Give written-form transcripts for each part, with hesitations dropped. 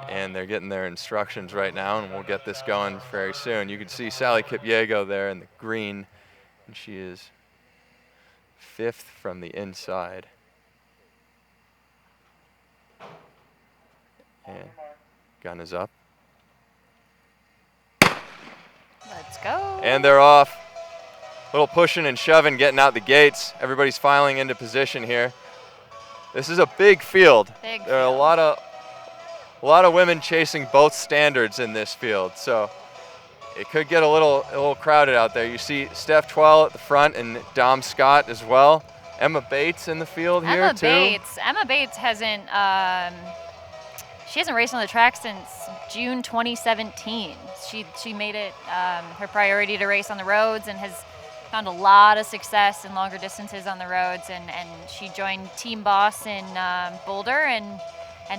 and they're getting their instructions right now, and we'll get this going very soon. You can see Sally Kipyego there in the green, and she is 5th from the inside. And gun is up. Let's go. And they're off. Little pushing and shoving, getting out the gates. Everybody's filing into position here. This is a big field. There are a lot of women chasing both standards in this field, so it could get a little crowded out there. You see Steph Twell at the front and Dom Scott as well. Emma Bates in the field here too. Emma Bates hasn't she hasn't raced on the track since June 2017. She made it her priority to race on the roads and has found a lot of success in longer distances on the roads, and she joined Team Boss in Boulder, and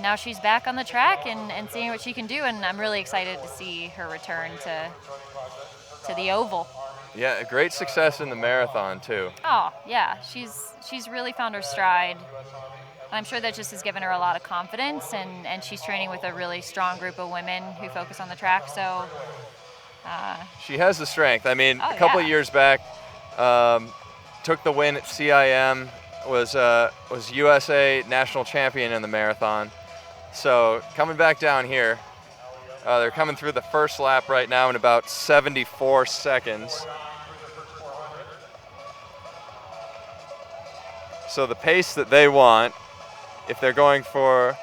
now she's back on the track and seeing what she can do, and I'm really excited to see her return to the oval. Yeah, a great success in the marathon too. Oh yeah, she's really found her stride. And I'm sure that just has given her a lot of confidence, and she's training with a really strong group of women who focus on the track, so she has the strength. I mean, a couple of years back, took the win at CIM, was USA national champion in the marathon. So coming back down here, they're coming through the first lap right now in about 74 seconds. So the pace that they want, if they're going for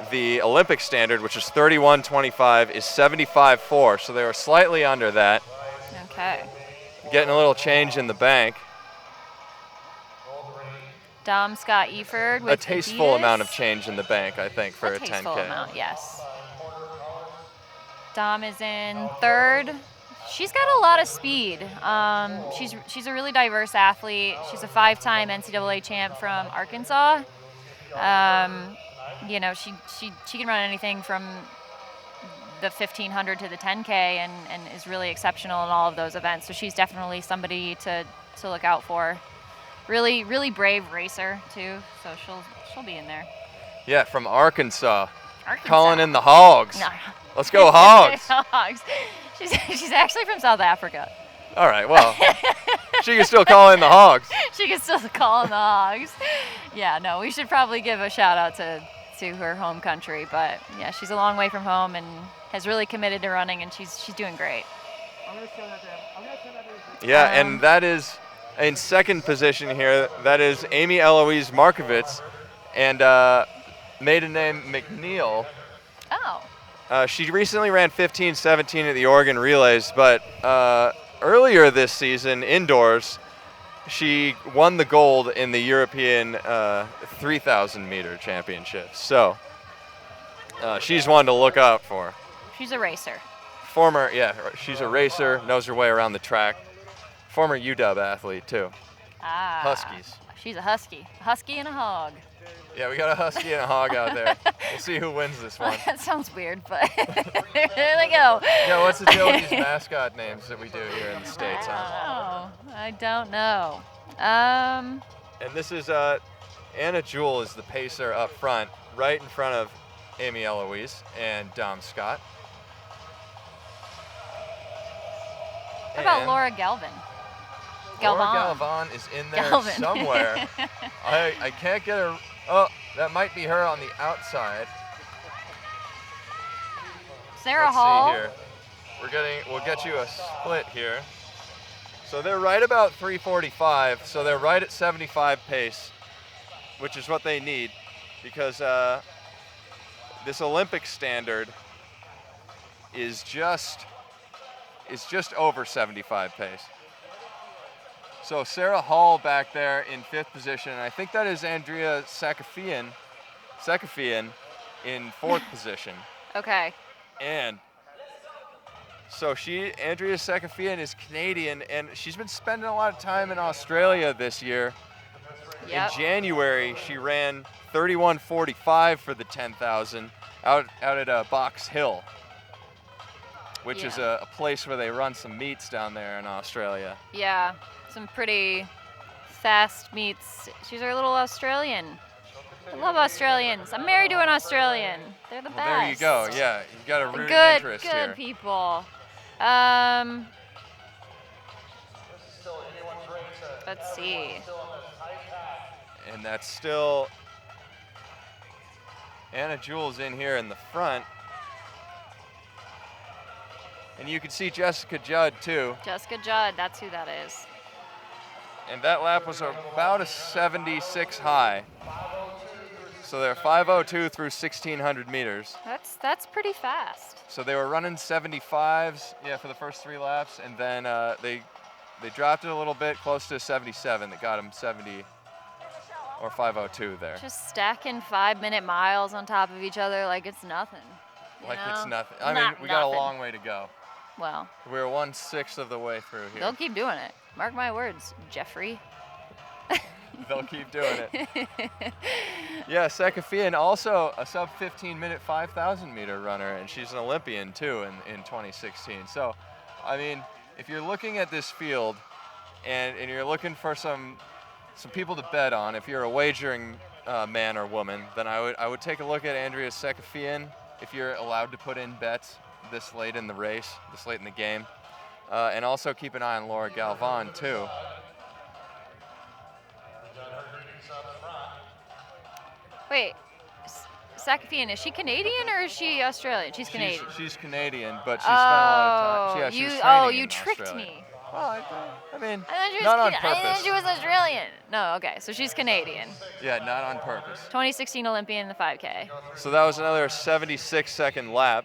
the Olympic standard, which is 31:25, is 75:4. So they were slightly under that. Okay. Getting a little change in the bank. Dom Scott Eford with a tasteful Adidas. amount of change in the bank, I think, for a 10K. Tasteful amount, yes. Dom is in 3rd. She's got a lot of speed. She's a really diverse athlete. She's a 5-time NCAA champ from Arkansas. You know, she can run anything from the 1500 to the 10K and is really exceptional in all of those events. So she's definitely somebody to look out for. Really, really brave racer too. So she'll be in there. Yeah, from Arkansas. Calling in the Hogs. No. Let's go Hogs. Hogs. She's actually from South Africa. All right, well, she can still call in the Hogs. She can still call in the Hogs. Yeah, no, we should probably give a shout out to her home country, but yeah, she's a long way from home and has really committed to running, and she's doing great. Yeah, and that is in 2nd position here. That is Amy Eloise Markovitz, and maiden name McNeil. Oh. She recently ran 15:17 at the Oregon Relays, but earlier this season, indoors, she won the gold in the European 3,000 meter championships. So she's one to look out for. She's a racer. She's a racer, knows her way around the track. Former UW athlete too. Huskies. She's a husky. A husky and a hog. Yeah, we got a husky and a hog out there. We'll see who wins this one. That sounds weird, but there they go. Yeah, what's the deal with these mascot names that we do here in the States? I don't know. And this is Anna Jewell is the pacer up front, right in front of Amy Eloise and Dom Scott. How about Laura Galvan? Laura Galvan is in there somewhere. I can't get her. Oh, that might be her on the outside. Sarah Let's Hall. see here. We'll get you a split here. So they're right about 3:45. So they're right at 75 pace, which is what they need, because this Olympic standard is just over 75 pace. So Sarah Hall back there in 5th position, and I think that is Andrea Seccafien in 4th position. Okay. And so Andrea Seccafien is Canadian, and she's been spending a lot of time in Australia this year. Yep. In January, she ran 31:45 for the 10,000 out at Box Hill, which is a place where they run some meets down there in Australia. Yeah, some pretty fast meets. She's our little Australian. I love Australians. I'm married to an Australian. They're the best. Well, there you go. Yeah, you got a rooting Good, interest good here. people. Let's see. And that's still Anna Jules in here in the front. And you can see Jessica Judd too. Jessica Judd, that's who that is. And that lap was about a 76 high. So they're 5:02 through 1,600 meters. That's pretty fast. So they were running 75s, yeah, for the first 3 laps, and then they dropped it a little bit, close to 77. That got them 70 or 5:02 there. Just stacking 5-minute miles on top of each other like it's nothing. Like know? it's nothing. I mean, we got a long way to go. Well, We're 1/6 of the way through here. they'll keep doing it. Mark my words, Jeffrey. They'll keep doing it. Yeah, Seccafien, also a sub 15-minute 5,000 meter runner, and she's an Olympian too in 2016. So, I mean, if you're looking at this field and you're looking for some people to bet on, if you're a wagering man or woman, then I would take a look at Andrea Seccafien if you're allowed to put in bets this late in the race, this late in the game. And also keep an eye on Laura Galvan too. Wait, Seccafien, is she Canadian or is she Australian? She's Canadian. She's Canadian, but she spent a lot of time. Yeah, she was training you in tricked Australia. me. Well, I mean, I thought she was not on I thought purpose. she was Australian. No, okay, so she's Canadian. Yeah, not on purpose. 2016 Olympian in the 5K. So that was another 76-second lap.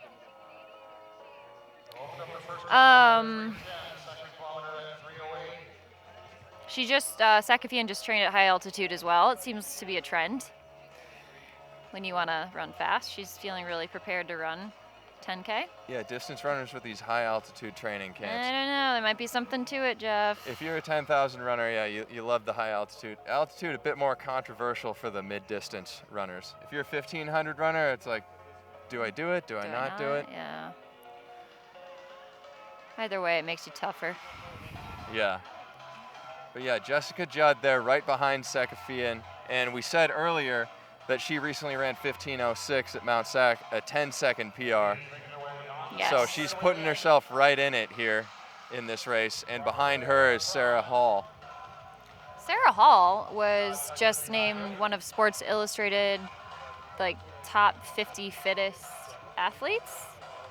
Seccafien just trained at high altitude as well. It seems to be a trend. When you want to run fast, she's feeling really prepared to run 10K. Yeah, distance runners with these high altitude training I camps. don't know, there might be something to it, Jeff. If you're a 10,000 runner, yeah, you love the high altitude. Altitude a bit more controversial for the mid-distance runners. If you're a 1,500 runner, it's like, do I do it? Do I not do it? Yeah. Either way, it makes you tougher. Yeah. But yeah, Jessica Judd there right behind Seccafien. And we said earlier that she recently ran 15:06 at Mount Sac, a 10-second PR. Yes. So she's putting herself right in it here in this race. And behind her is Sarah Hall. Sarah Hall was just named one of Sports Illustrated, like, top 50 fittest athletes,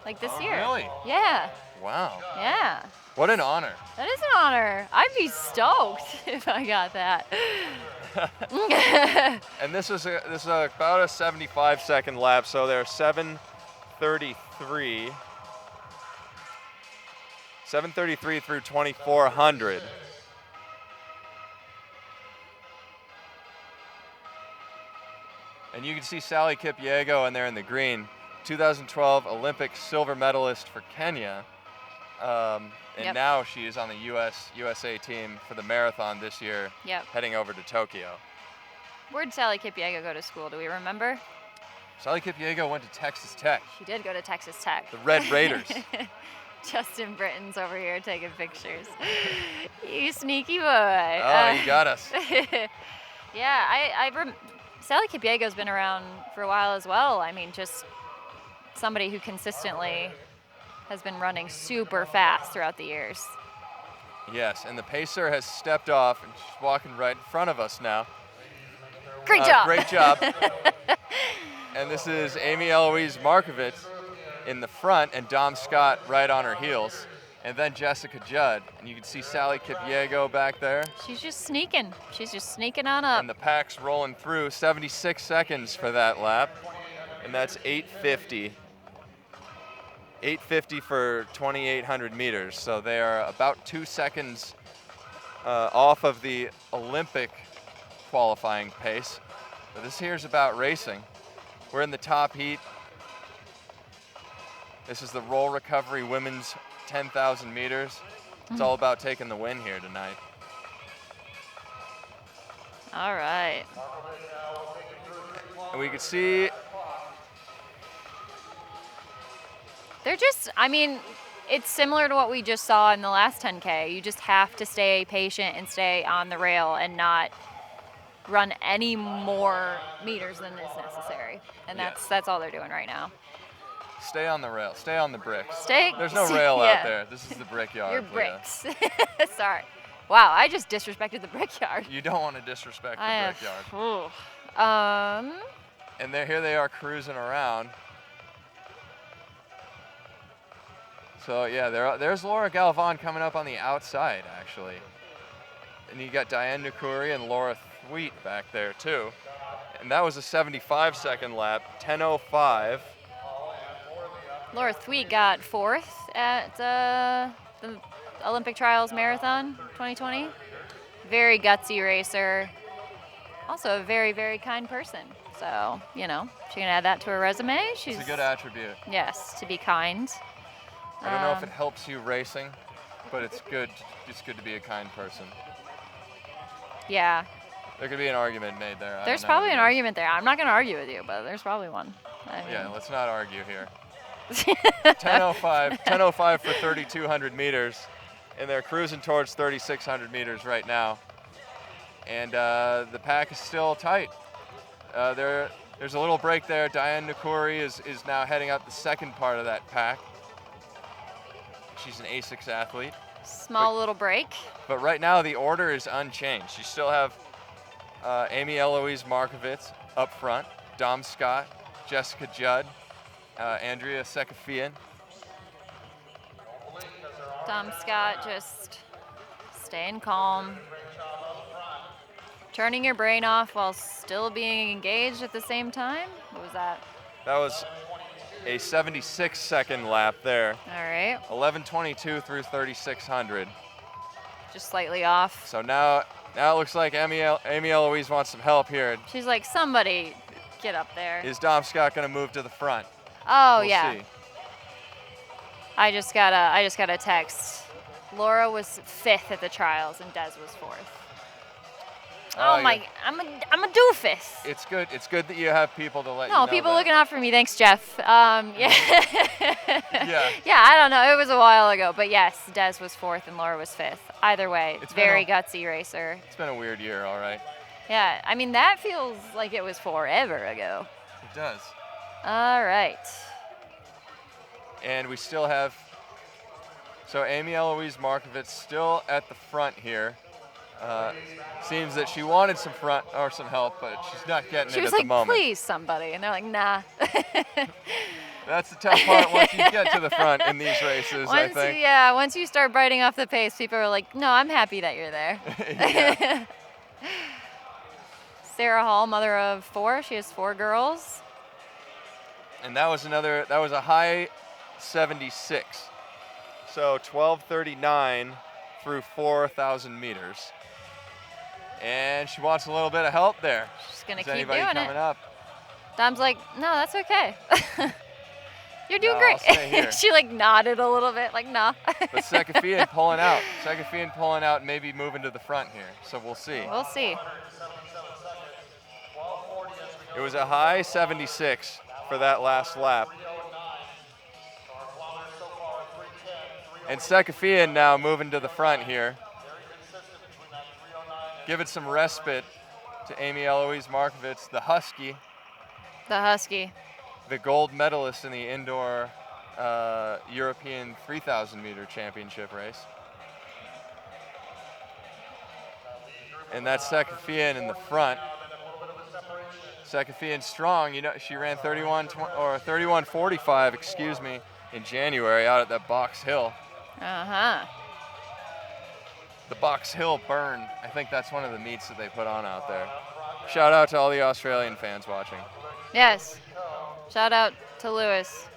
like, this year. Really? Yeah. Wow. Yeah. What an honor. That is an honor. I'd be stoked if I got that. And this is about a 75-second lap, so they're 7:33. 7:33 through 2,400. And you can see Sally Kipyego in there in the green, 2012 Olympic silver medalist for Kenya. And now she is on the USA team for the marathon this year, heading over to Tokyo. Where'd Sally Kipyego go to school? Do we remember? Sally Kipyego went to Texas Tech. She did go to Texas Tech. The Red Raiders. Justin Britton's over here taking pictures. You sneaky boy. Oh, you got us. Yeah, Sally Kipyego's been around for a while as well. I mean, just somebody who consistently has been running super fast throughout the years. Yes, and the pacer has stepped off and she's walking right in front of us now. Great job. Great job. And this is Amy Eloise Markovitz in the front and Dom Scott right on her heels. And then Jessica Judd. And you can see Sally Kipyego back there. She's just sneaking. She's just sneaking on up. And the pack's rolling through. 76 seconds for that lap. And that's 8:50. 8:50 for 2,800 meters. So they are about 2 seconds off of the Olympic qualifying pace. But this here's about racing. We're in the top heat. This is the roll recovery women's 10,000 meters. It's all about taking the win here tonight. All right. And we can see they're just, I mean, it's similar to what we just saw in the last 10K. You just have to stay patient and stay on the rail and not run any more meters than is necessary. And that's all they're doing right now. Stay on the rail. Stay on the bricks. Stay. There's no rail yeah. out there. This is the brickyard. Your Leah. bricks. Sorry. Wow, I just disrespected the brickyard. You don't want to disrespect the brickyard. And here they are cruising around. So yeah, there's Laura Galvan coming up on the outside actually. And you got Diane Nukuri and Laura Thweet back there too. And that was a 75-second lap, 10:05. Laura Thweet got 4th at the Olympic Trials Marathon 2020. Very gutsy racer. Also a very, very kind person. So, you know, she can add that to her resume. It's a good attribute. Yes, to be kind. I don't know if it helps you racing, but it's good. It's good to be a kind person. Yeah. There could be an argument made there. There's probably an argument there. I'm not going to argue with you, but there's probably one. Yeah, let's not argue here. 10:05 for 3,200 meters, and they're cruising towards 3,600 meters right now. And the pack is still tight. There's a little break there. Diane Nukuri is now heading up the second part of that pack. She's an ASICS athlete. Small little break. But right now the order is unchanged. You still have Amy Eloise Markovitz up front, Dom Scott, Jessica Judd, Andrea Seccafien. Dom Scott just staying calm. Turning your brain off while still being engaged at the same time? What was that? That was a 76-second lap there. All right. 11:22 through 3,600. Just slightly off. So now it looks like Amy Eloise wants some help here. She's like, somebody get up there. Is Dom Scott going to move to the front? Oh, we'll yeah. See. I just got a text. Laura was 5th at the trials and Des was 4th. Oh my! I'm a doofus. It's good. It's good that you have people to let you know. No, people looking out for me. Thanks, Jeff. Yeah. Yeah. Yeah. I don't know. It was a while ago, but yes, Des was 4th and Laura was 5th. Either way, it's very gutsy racer. It's been a weird year, all right. Yeah. I mean, that feels like it was forever ago. It does. All right. And we still have. So Amy Eloise Markovitz still at the front here. Seems that she wanted some help, but she's not getting it at the moment. She was like, please, somebody. And they're like, nah. That's the tough part once you get to the front in these races, I think. Yeah, once you start biting off the pace, people are like, no, I'm happy that you're there. Sarah Hall, mother of 4. She has 4 girls. And that was a high 76. So 12:39 through 4,000 meters. And she wants a little bit of help there. She's going to keep anybody doing coming it. Up? Dom's like, no, that's okay. You're doing great. I'll stay here. She like nodded a little bit, like, nah. But Seccafien pulling out. Seccafien pulling out, maybe moving to the front here. So we'll see. We'll see. It was a high 76 for that last lap. And Seccafien now moving to the front here. Give it some respite to Amy Eloise Markovitz, the Husky. The Husky. The gold medalist in the indoor European 3,000 meter championship race. And that's Seccafien in the front. Seccafien strong, you know, she ran 31:45, excuse me, in January out at that Box Hill. Uh-huh. The Box Hill Burn, I think that's one of the meets that they put on out there. Shout out to all the Australian fans watching. Yes. Shout out to Lewis.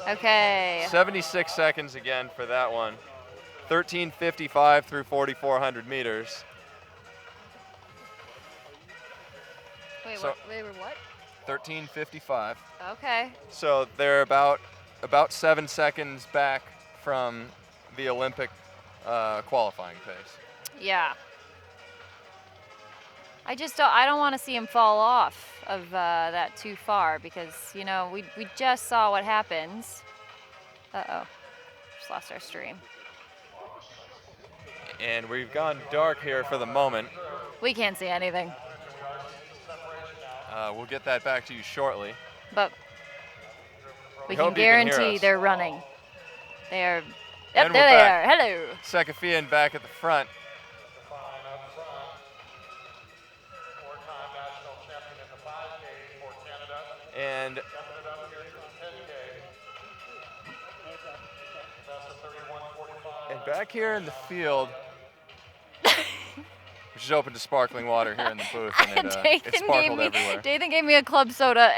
Okay. 76 seconds again for that one. 13:55 through 4,400 meters. Wait, So- they were what? 13:55. Okay. So they're about 7 seconds back from the Olympic qualifying pace. Yeah. I don't want to see him fall off of that too far because, you know, we just saw what happens. Uh-oh. Just lost our stream. And we've gone dark here for the moment. We can't see anything. We'll get that back to you shortly. But we hope can you can hear guarantee us. they're running. They are. And Yep, we're there they back. are. Hello. Seccafien back at the front. And back here in the field, which is open to sparkling water here in the booth, and it sparkled everywhere. Dathan gave me a club soda,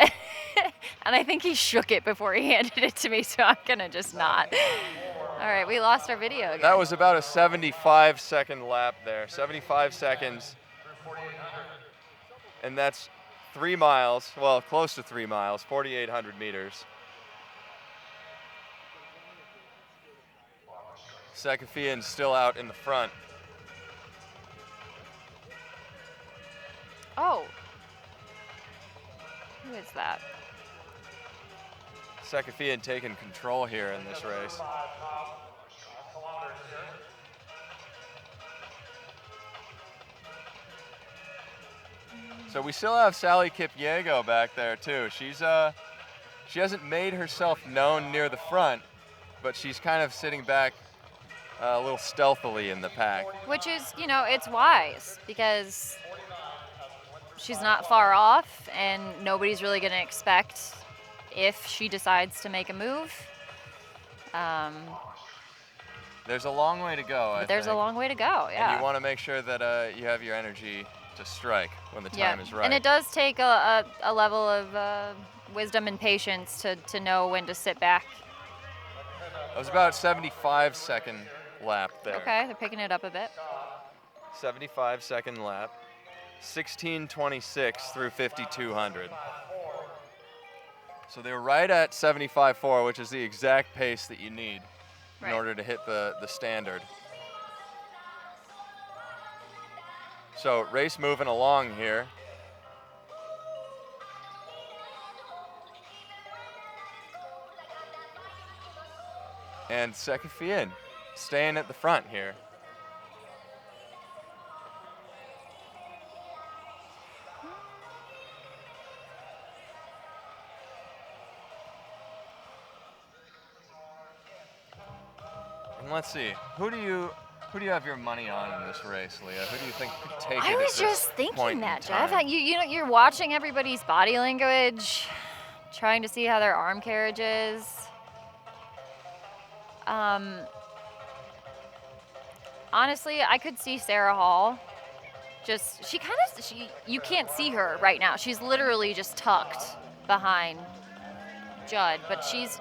and I think he shook it before he handed it to me, so I'm going to just not. All right, we lost our video again. That was about a 75-second lap there, 75 seconds. And that's 3 miles, well, close to 3 miles, 4,800 meters. Seccafien's still out in the front. Oh. Who is that? Seccafien taking control here in this race. So we still have Sally Kipyego back there too. She hasn't made herself known near the front, but she's kind of sitting back a little stealthily in the pack. Which is, it's wise because she's not far off and nobody's really going to expect if she decides to make a move. There's a long way to go, I There's think. a long way to go, yeah. And you want to make sure that you have your energy to strike when the time is right. And it does take a level of wisdom and patience to know when to sit back. It was about 75-second lap there. Okay, they're picking it up a bit. 75-second lap. 16:26 through 5,200. So they're right at 75.4, which is the exact pace that you need in order to hit the standard. So race moving along here. And Seccafien staying at the front here. And let's see, who do you have your money on in this race, Leah? Who do you think could take it? I was just thinking that, Jeff. You're watching everybody's body language, trying to see how their arm carriage is. Honestly, I could see Sarah Hall. You can't see her right now. She's literally just tucked behind Judd, but she's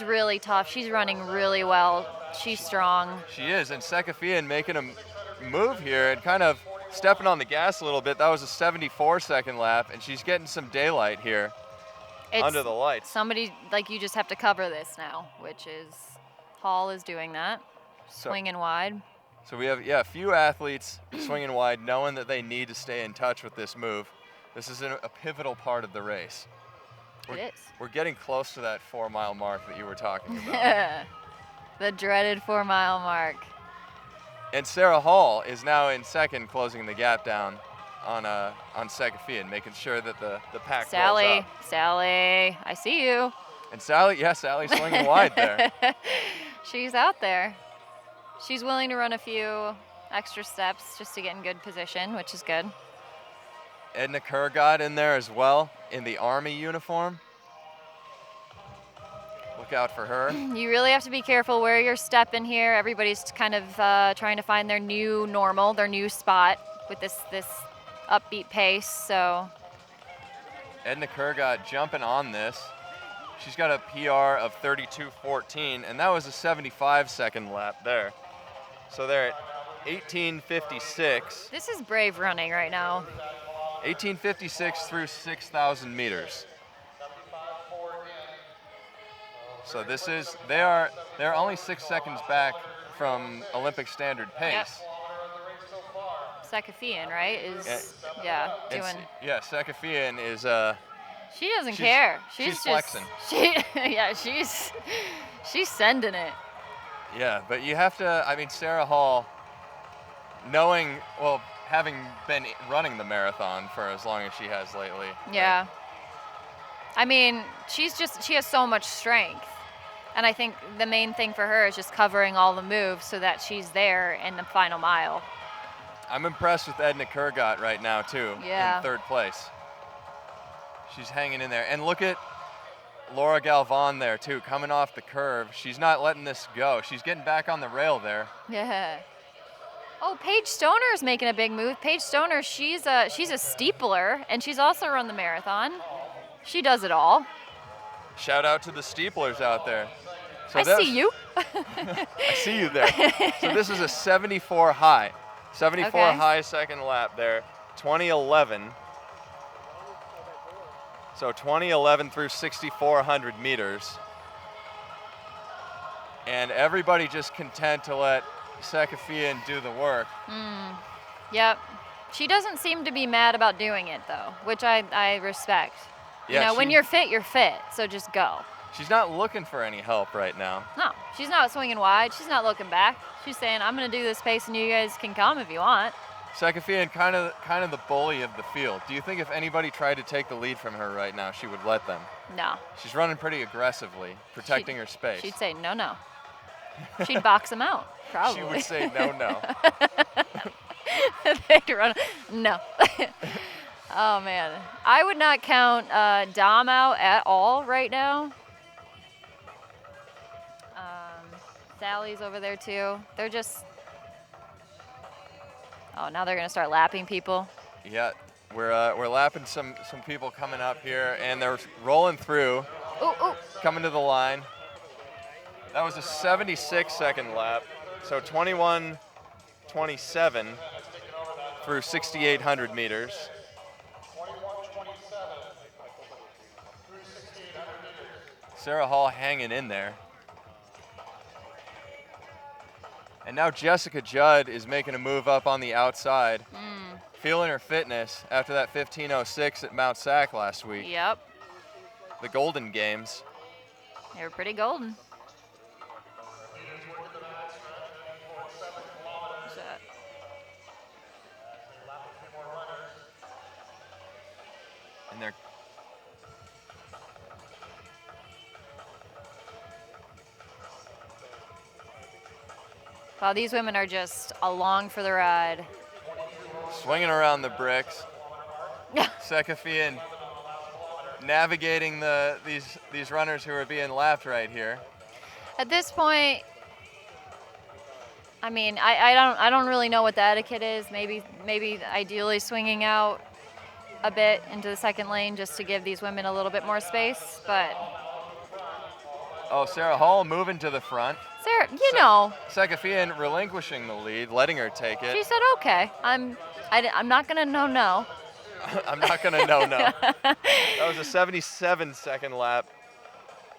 really tough. She's running really well. She's strong. She is, and Seccafien making a move here and kind of stepping on the gas a little bit. That was a 74-second lap, and she's getting some daylight here under the lights. Somebody, you just have to cover this now, which is Hall is doing that, swinging wide. So we have, a few athletes swinging wide, knowing that they need to stay in touch with this move. This is a pivotal part of the race. It is. We're getting close to that 4-mile mark that you were talking about. The dreaded 4-mile mark. And Sarah Hall is now in second, closing the gap down on Seccafien, making sure that the pack rolls up. Sally, I see you. And Sally's swinging wide there. She's out there. She's willing to run a few extra steps just to get in good position, which is good. Edna Kurgod in there as well, in the Army uniform. Look out for her. You really have to be careful where you're stepping here. Everybody's kind of trying to find their new normal, their new spot with this upbeat pace. So Edna Kurgod jumping on this. She's got a PR of 32.14, and that was a 75-second lap there. So they're at 18:56. This is brave running right now. 18:56 through 6,000 meters. So they're only 6 seconds back from Olympic standard pace. Seccafien, right? Seccafien is she doesn't care. She's flexing. She's sending it. Yeah, but you have to, Sarah Hall, knowing, having been running the marathon for as long as she has lately. Yeah. I mean, she has so much strength. And I think the main thing for her is just covering all the moves so that she's there in the final mile. I'm impressed with Edna Kurgat right now, too, Yeah. in third place. She's hanging in there. And look at Laura Galvan there, too, coming off the curve. She's not letting this go. She's getting back on the rail there. Yeah. Oh, Paige Stoner is making a big move. Paige Stoner, she's a steepler, and she's also run the marathon. She does it all. Shout out to the steeplers out there. So I see you. I see you there. So this is a 74 high. 74 Okay. high second lap there. 2011. So 2011 through 6,400 meters. And everybody just content to let Seccafien do the work. Yep. She doesn't seem to be mad about doing it, though, which I respect. Yeah, you know, when she- you're fit, so just go. She's not looking for any help right now. No, she's not swinging wide. She's not looking back. She's saying, I'm going to do this pace, and you guys can come if you want. Seccafien kind of the bully of the field. Do you think if anybody tried to take the lead from her right now, she would let them? No. She's running pretty aggressively, protecting her space. She'd say, no. She'd box them out, probably. She would say no. They'd run. No. Oh, man. I would not count Dom out at all right now. Sally's over there, too. They're just... Oh, now they're going to start lapping people. Yeah, we're lapping some people coming up here, and they're rolling through, Ooh. coming to the line. That was a 76-second lap, so 21:27 through 6,800 meters. Sarah Hall hanging in there. And now Jessica Judd is making a move up on the outside, feeling her fitness after that 15:06 at Mount Sac last week. Yep. The Golden Games. They were pretty golden. What's that? And they're Wow, these women are just along for the ride. swinging around the bricks. Seccafien navigating these runners who are being lapped right here. At this point, I mean, I don't really know what the etiquette is. Maybe ideally swinging out a bit into the second lane just to give these women a little bit more space. But Oh, Sarah Hall moving to the front. Sarah, you know, Seccafien relinquishing the lead, letting her take she it. said, okay, I'm not gonna no. I'm not gonna no. That was a 77-second lap,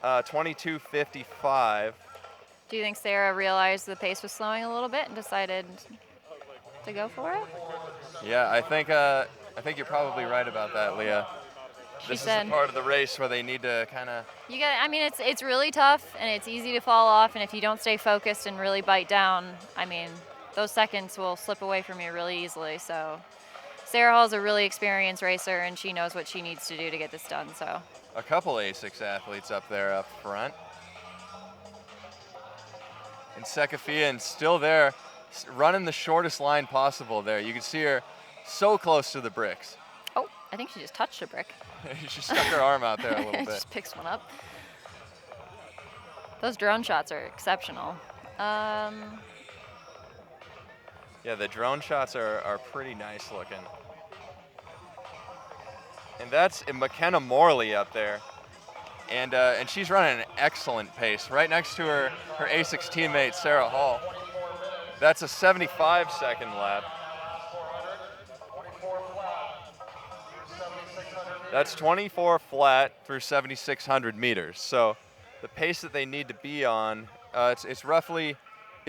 22:55. Do you think Sarah realized the pace was slowing a little bit and decided to go for it? Yeah, I think you're probably right about that, Leah. This is the part of the race where they need to kind of. You got. I mean, it's really tough and it's easy to fall off. And if you don't stay focused and really bite down, I mean, those seconds will slip away from you really easily. So, Sarah Hall's a really experienced racer and she knows what she needs to do to get this done. So. A couple ASICS athletes up there up front. And Seccafien still there, running the shortest line possible there. You can see her so close to the bricks. Oh, I think she just touched a brick. She stuck her arm out there a little bit. Just picks one up. Those drone shots are exceptional. Yeah, the drone shots are pretty nice looking. And that's McKenna Morley up there. And she's running an excellent pace right next to her ASICS teammate, Sarah Hall. That's a 75-second lap. That's 24 flat through 7,600 meters. So the pace that they need to be on, it's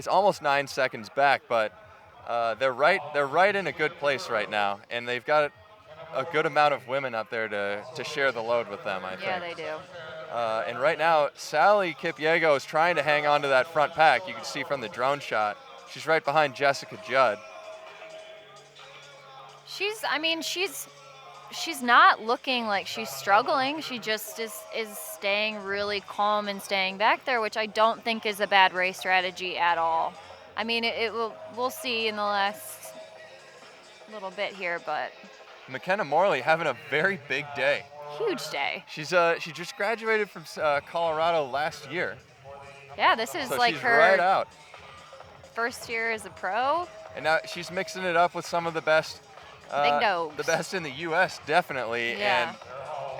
almost 9 seconds back, but they're right in a good place right now, and they've got a good amount of women up there to share the load with them, I think. Yeah, they do. And right now, Sally Kipiego is trying to hang on to that front pack. You can see from the drone shot. She's right behind Jessica Judd. She's not looking like she's struggling. She just is staying really calm and staying back there, which I don't think is a bad race strategy at all. I mean, we'll see in the last little bit here, but McKenna Morley having a very big day. huge day. She just graduated from Colorado last year. Yeah, this is So like she's her right out. first year as a pro. And now she's mixing it up with some of the best. Big dogs. The best in the U.S. definitely, Yeah.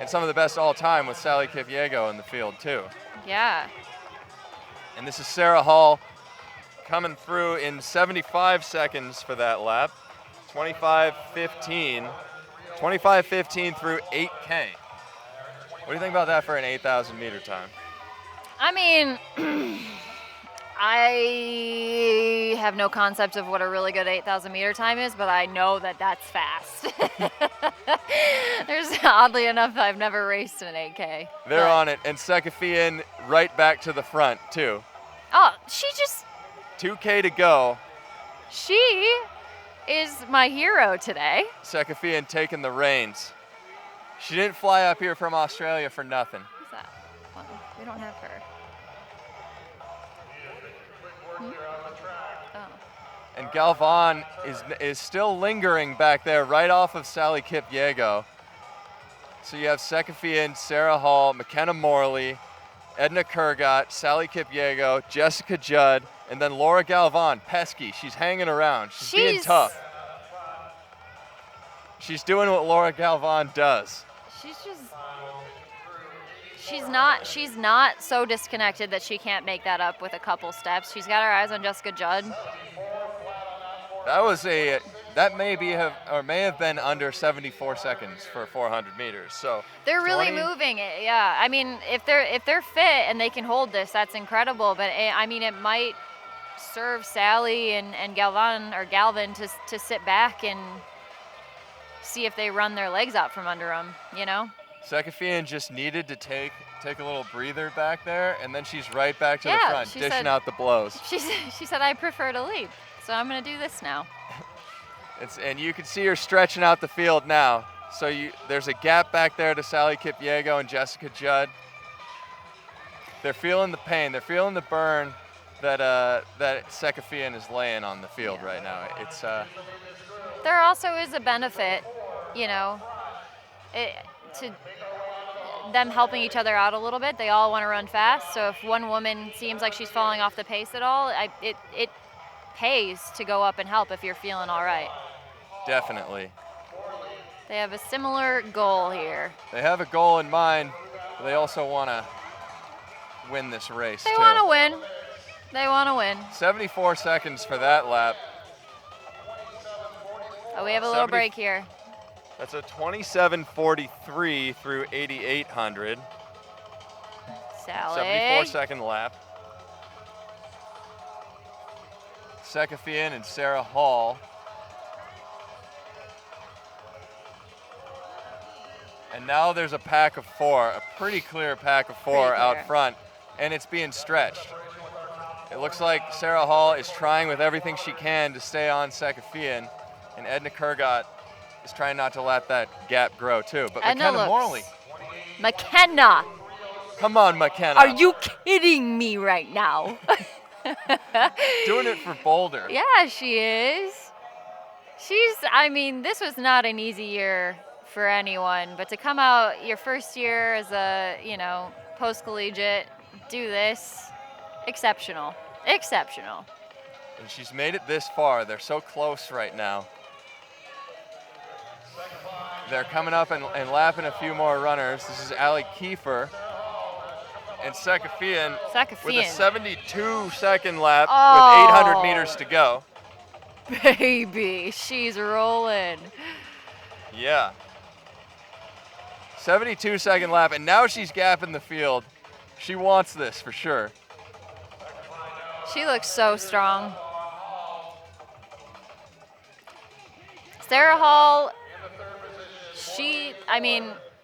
and some of the best all time with Sally Kipiego in the field too. Yeah. And this is Sarah Hall coming through in 75 seconds for that lap. 25:15. 25:15 through 8K. What do you think about that for an 8,000 meter time? I mean, I have no concept of what a really good 8,000 meter time is, but I know that that's fast. There's oddly enough, I've never raced an 8K. They're on it, and Seccafien right back to the front too. Oh, 2K to go. she is my hero today. Seccafien taking the reins. She didn't fly up here from Australia for nothing. Who's that? Well, we don't have her. Oh. And Galvan is still lingering back there right off of Sally Kipiego. So you have Seccafien, Sarah Hall, McKenna Morley, Edna Kurgat, Sally Kipiego, Jessica Judd, and then Laura Galvan, pesky. She's hanging around. She's being tough. She's doing what Laura Galvan does. She's not so disconnected that she can't make that up with a couple steps. She's got her eyes on Jessica Judd. That may have been under 74 seconds for 400 meters. So they're really moving it. Yeah, I mean, if they're fit and they can hold this, that's incredible. But I mean, it might serve Sally and Galvin to sit back and see if they run their legs out from under them. You know. Seccafien just needed to take a little breather back there, and then she's right back to the front, dishing out the blows. She said, I prefer to lead, so I'm going to do this now. And you can see her stretching out the field now. So there's a gap back there to Sally Kipiego and Jessica Judd. They're feeling the pain. They're feeling the burn that Seccafien is laying on the field right now. It's there also is a benefit, you know, to them helping each other out a little bit. They all want to run fast, so if one woman seems like she's falling off the pace at all, it pays to go up and help if you're feeling all right. Definitely. They have a similar goal here. They have a goal in mind, but they also want to win this race. They want to win. They want to win. 74 seconds for that lap. Oh, we have a little break here. That's a 27:43 through 8,800. Sally. 74-second lap. Seccafien and Sarah Hall. And now there's a pack of four, a pretty clear pack of four out front, and it's being stretched. It looks like Sarah Hall is trying with everything she can to stay on Seccafien, and Edna Kurgat is trying not to let that gap grow too. But McKenna Morley. McKenna. Come on, McKenna. Are you kidding me right now? Doing it for Boulder. Yeah, she is. I mean, this was not an easy year for anyone, but to come out your first year as a, post-collegiate, do this, exceptional. Exceptional. And she's made it this far. They're so close right now. They're coming up and lapping a few more runners. This is Allie Kiefer and Seccafien with a 72-second lap with 800 meters to go. Baby, she's rolling. Yeah. 72-second lap, and now she's gapping the field. She wants this for sure. She looks so strong. Sarah Hall,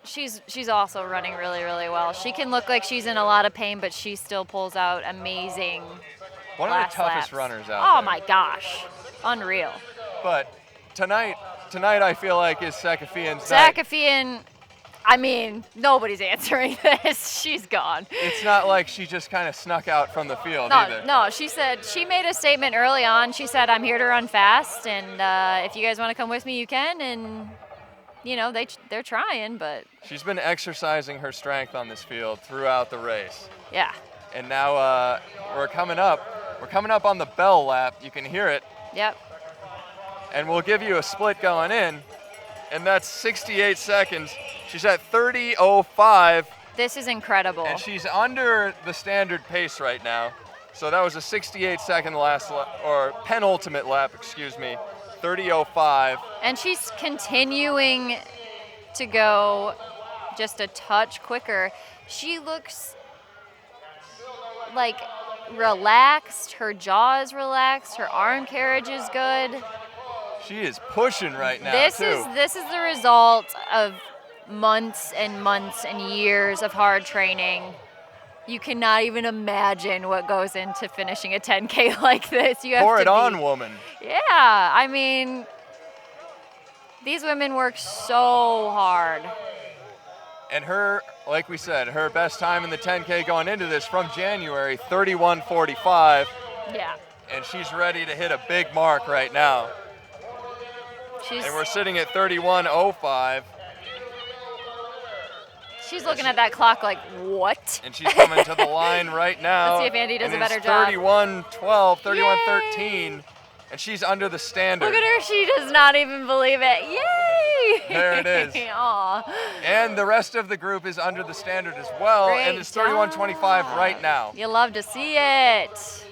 she's also running really, really well. She can look like she's in a lot of pain, but she still pulls out amazing One of the toughest laps. runners out Oh there. my gosh, unreal. But tonight, tonight I feel like is Seccafien's night. Seccafien, I mean, nobody's answering this. She's gone. It's not like she just kind of snuck out from the field either. No, she said, she made a statement early on. She said, I'm here to run fast, and if you guys want to come with me, you can. And, you know, they're trying, but. She's been exercising her strength on this field throughout the race. Yeah. And now we're coming up. We're coming up on the bell lap. You can hear it. Yep. And we'll give you a split going in. And that's 68 seconds. She's at 30:05. This is incredible. And she's under the standard pace right now. So that was a 68-second penultimate lap, excuse me, 30:05. And she's continuing to go just a touch quicker. She looks like relaxed. Her jaw is relaxed. Her arm carriage is good. She is pushing right now, This too. is the result of months and months and years of hard training. You cannot even imagine what goes into finishing a 10K like this. You have Pour to it on, woman. Yeah, I mean, these women work so hard. And her, like we said, her best time in the 10K going into this from January, 31:45. Yeah. And she's ready to hit a big mark right now. And we're sitting at 31:05. She's looking at that clock like, what? And she's coming to the line right now. Let's see if Andy does and a better it's job. 31:12, 31:13. And she's under the standard. Look at her. She does not even believe it. Yay! There it is. Aw. And the rest of the group is under the standard as well. Great and it's 31:25 right now. You love to see it.